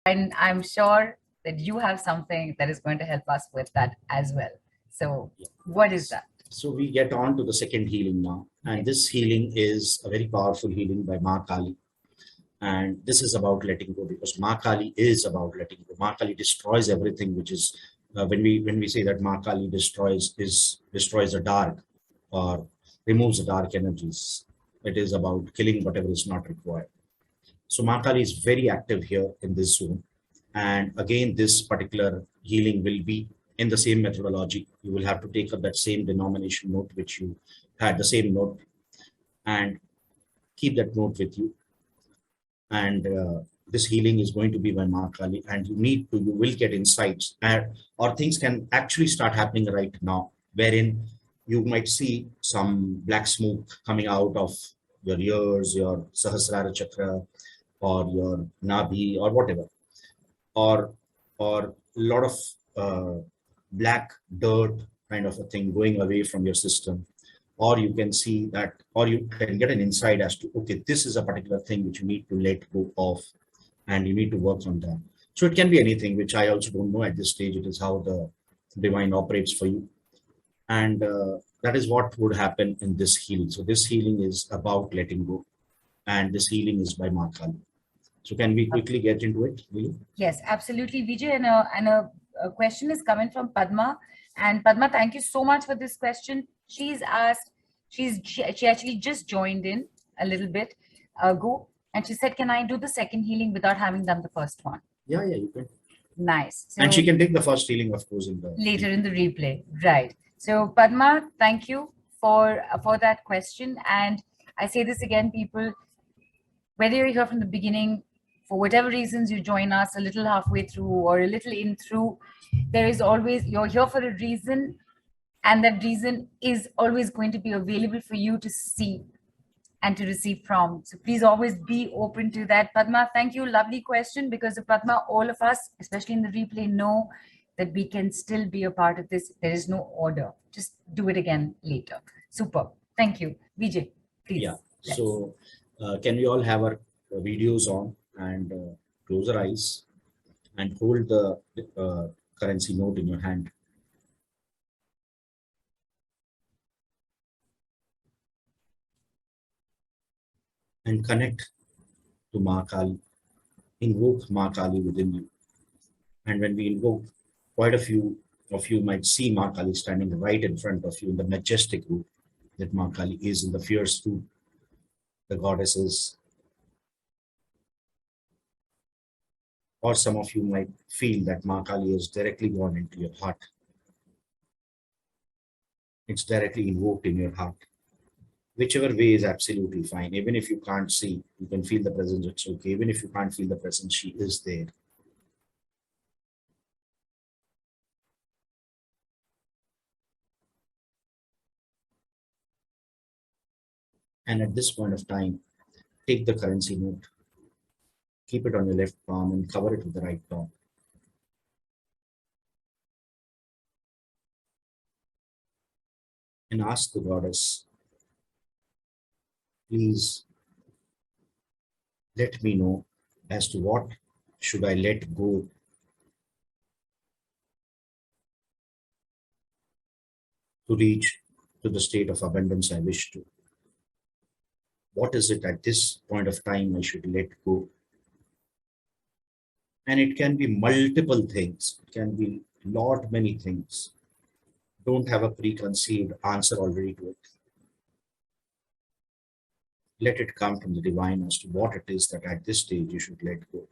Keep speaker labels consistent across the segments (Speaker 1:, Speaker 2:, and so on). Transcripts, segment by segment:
Speaker 1: And I'm sure that you have something that is going to help us with that as well. So, what is that?
Speaker 2: So we get on to the second healing now. And this healing is a very powerful healing by Maa Kali. And this is about letting go, because Maa Kali is about letting go. Maa Kali destroys everything, which is when we say that Maa Kali destroys the dark or removes the dark energies. It is about killing whatever is not required. So Maa Kali is very active here in this zone. And again, this particular healing will be in the same methodology. You will have to take up that same denomination note, which you had the same note, and keep that note with you. And this healing is going to be by Maa Kali, and you will get insights, or things can actually start happening right now, wherein you might see some black smoke coming out of your ears, your Sahasrara chakra, or your Nabi, or whatever, or a lot of black dirt kind of a thing going away from your system. Or you can see that, or you can get an insight as to, okay, this is a particular thing which you need to let go of, and you need to work on that. So it can be anything, which I also don't know at this stage. It is how the divine operates for you. And that is what would happen in this healing. So this healing is about letting go, and this healing is by Maa Kali. So can we quickly get into it, really?
Speaker 1: Yes, absolutely, Vijay. And a question is coming from Padma. And Padma, thank you so much for this question. She's asked, she actually just joined in a little bit ago, and she said, can I do the second healing without having done the first one?
Speaker 2: Yeah, you can.
Speaker 1: Nice.
Speaker 2: So, and she can take the first healing, of course, in the
Speaker 1: later in the replay. Right. So Padma, thank you for that question. And I say this again, people, whether you're here from the beginning, for whatever reasons you join us a little halfway through or a little in through, there is always, you're here for a reason, and that reason is always going to be available for you to see and to receive from. So please always be open to that. Padma, thank you. Lovely question, because of Padma, all of us, especially in the replay, know that we can still be a part of this. There is no order. Just do it again later. Super. Thank you. Veejay, please.
Speaker 2: Yeah. So can we all have our videos on and close our eyes and hold the currency note in your hand? And connect to Maa Kali. Invoke Maa Kali within you. And when we invoke, quite a few of you might see Maa Kali standing right in front of you in the majestic root that Maa Kali is, in the fierce root the goddess is. Or some of you might feel that Maa Kali has directly gone into your heart. It's directly invoked in your heart. Whichever way is absolutely fine. Even if you can't see, you can feel the presence, it's okay. Even if you can't feel the presence, she is there. And at this point of time, take the currency note, keep it on your left palm and cover it with the right palm. And ask the goddess, please let me know as to what should I let go to reach to the state of abundance I wish to. What is it at this point of time I should let go? And it can be multiple things. It can be many things. Don't have a preconceived answer already to it. Let it come from the divine as to what it is that at this stage you should let go.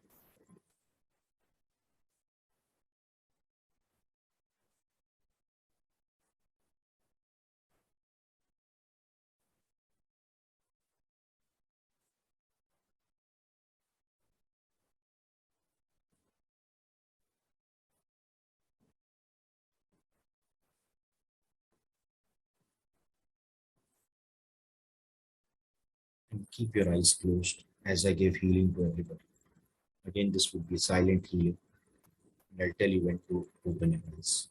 Speaker 2: And keep your eyes closed as I give healing to everybody. Again, this would be silent healing. And I'll tell you when to open your eyes.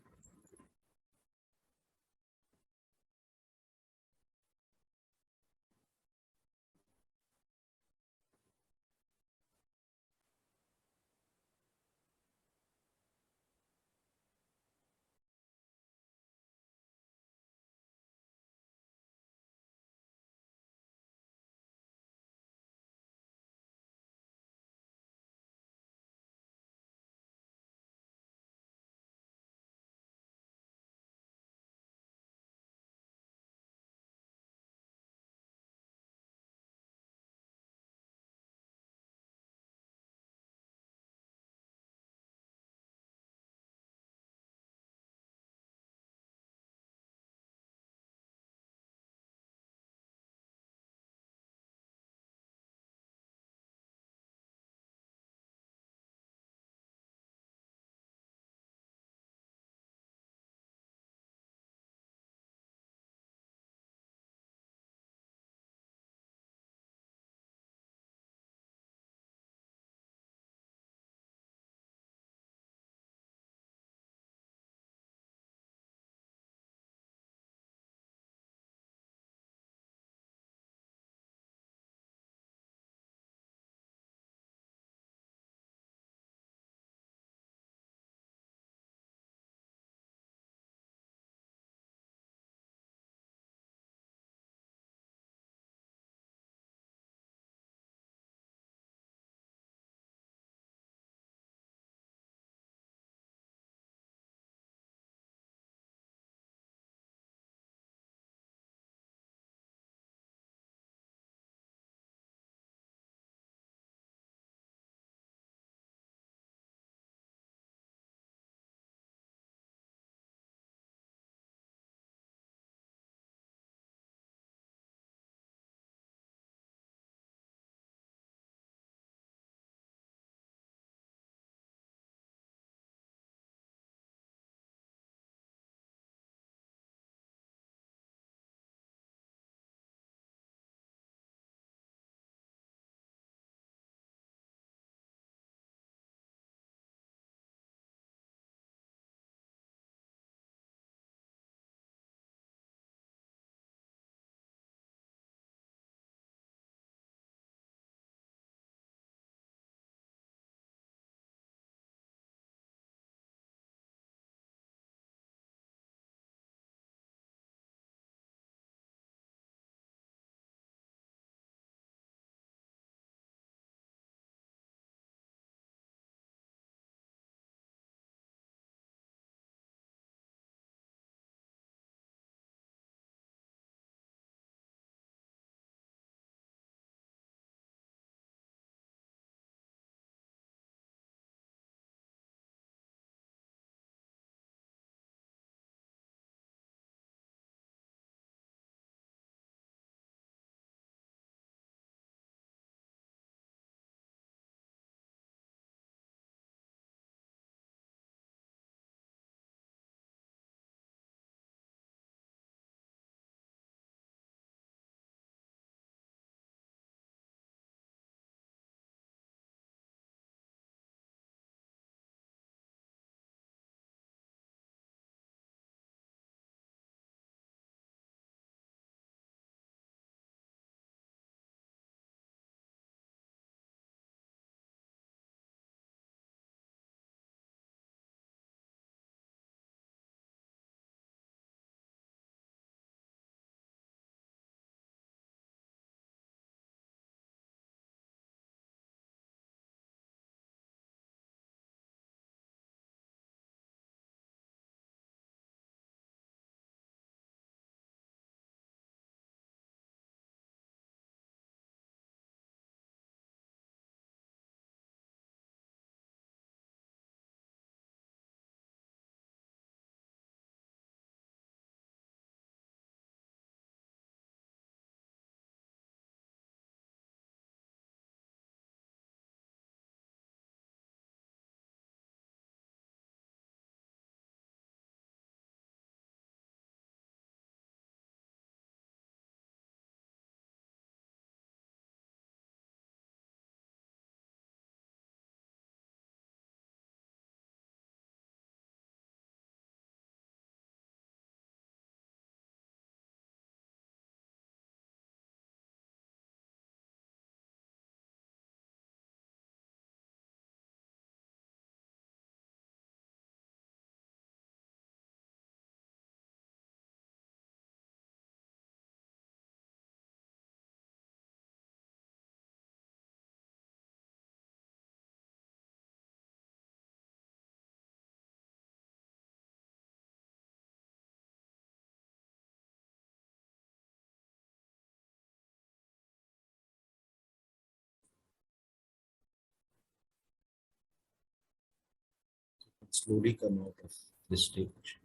Speaker 2: slowly come out of this stage.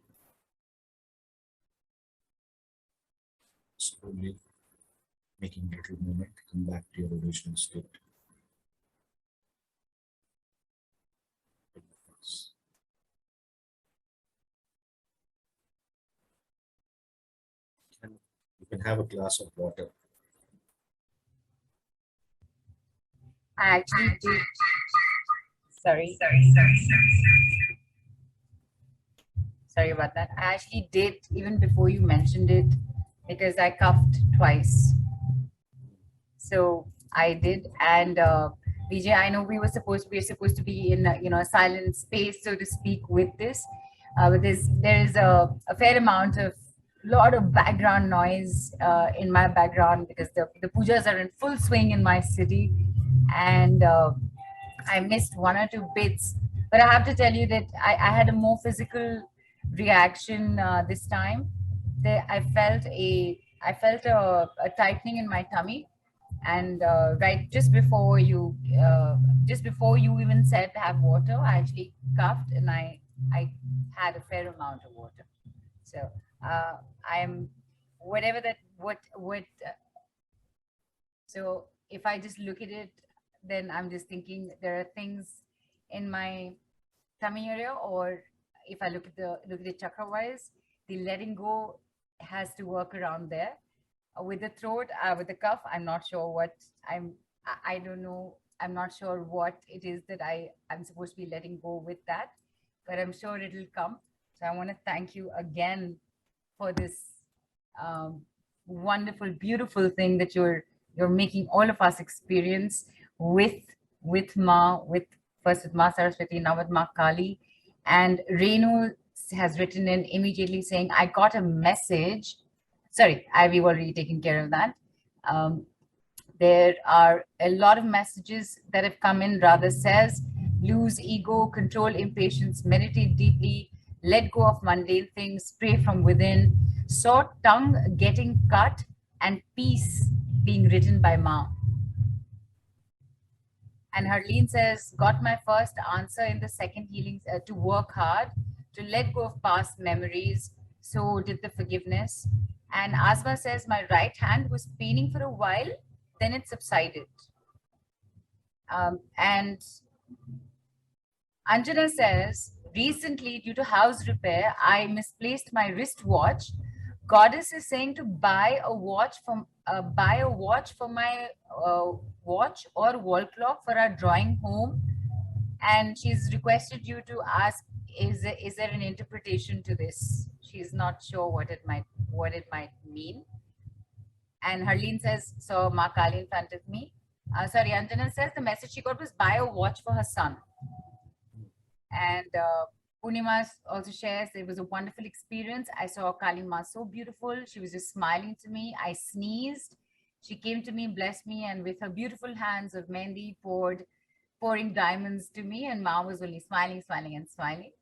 Speaker 2: Slowly making little movement, come back to your original state. And you can have a glass of water.
Speaker 1: I actually did. Sorry. Sorry about that. I actually did even before you mentioned it because I coughed twice. So I did, and Vijay, I know we're supposed to be in a silent space, so to speak, with this, but there is a fair amount of lot of background noise in my background because the pujas are in full swing in my city, and I missed one or two bits. But I have to tell you that I had a more physical reaction this time. I felt a tightening in my tummy, and right just before you even said have water, I actually coughed, and I had a fair amount of water. So I'm whatever that what so if I just look at it, then I'm just thinking there are things in my tummy area, or if I look at the chakra wise, the letting go has to work around there. With the throat, with the cough, I'm not sure what I don't know. I'm not sure what it is that I'm supposed to be letting go with that, but I'm sure it'll come. So I want to thank you again for this um, wonderful, beautiful thing that you're making all of us experience with with first with Ma Saraswati, now with Ma Kali, and Renu has written in immediately saying, "I got a message." Sorry, we've already taken care of that. Um, there are a lot of messages that have come in. Radha says, lose ego, control impatience, meditate deeply, let go of mundane things, pray from within, saw tongue getting cut, and peace being written by Ma. And Harleen says, got my first answer in the second healing to work hard, to let go of past memories. So did the forgiveness. And Asma says, my right hand was paining for a while, then it subsided. And Anjana says, recently, due to house repair, I misplaced my wristwatch. Goddess is saying to buy a watch for my watch or wall clock for our drawing home, and she's requested you to ask, is there an interpretation to this? She's not sure what it might mean. And Harleen says, so Ma Kali in front of me. Sorry, Anjana says the message she got was buy a watch for her son. And Purnima also shares, it was a wonderful experience. I saw Kali Ma so beautiful. She was just smiling to me. I sneezed. She came to me, blessed me, and with her beautiful hands of mehendi pouring diamonds to me. And Ma was only smiling, smiling, and smiling.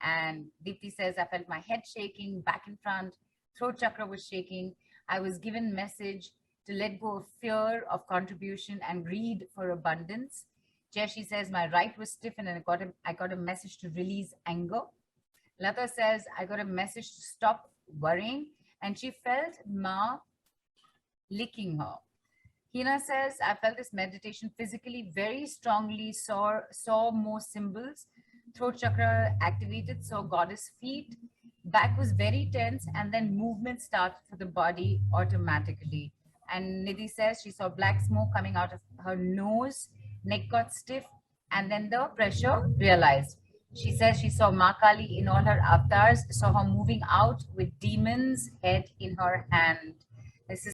Speaker 1: And Deepti says, I felt my head shaking, back in front, throat chakra was shaking. I was given message to let go of fear of contribution and greed for abundance. Jeshi says, my right was stiff and I got a message to release anger. Lata says, I got a message to stop worrying. And she felt Ma licking her. Hina says, I felt this meditation physically very strongly, saw more symbols. Throat chakra activated, saw goddess feet. Back was very tense, and then movement started for the body automatically. And Nidhi says she saw black smoke coming out of her nose, neck got stiff, and then the pressure realized. She says she saw Ma Kali in all her avatars, saw her moving out with demon's head in her hand.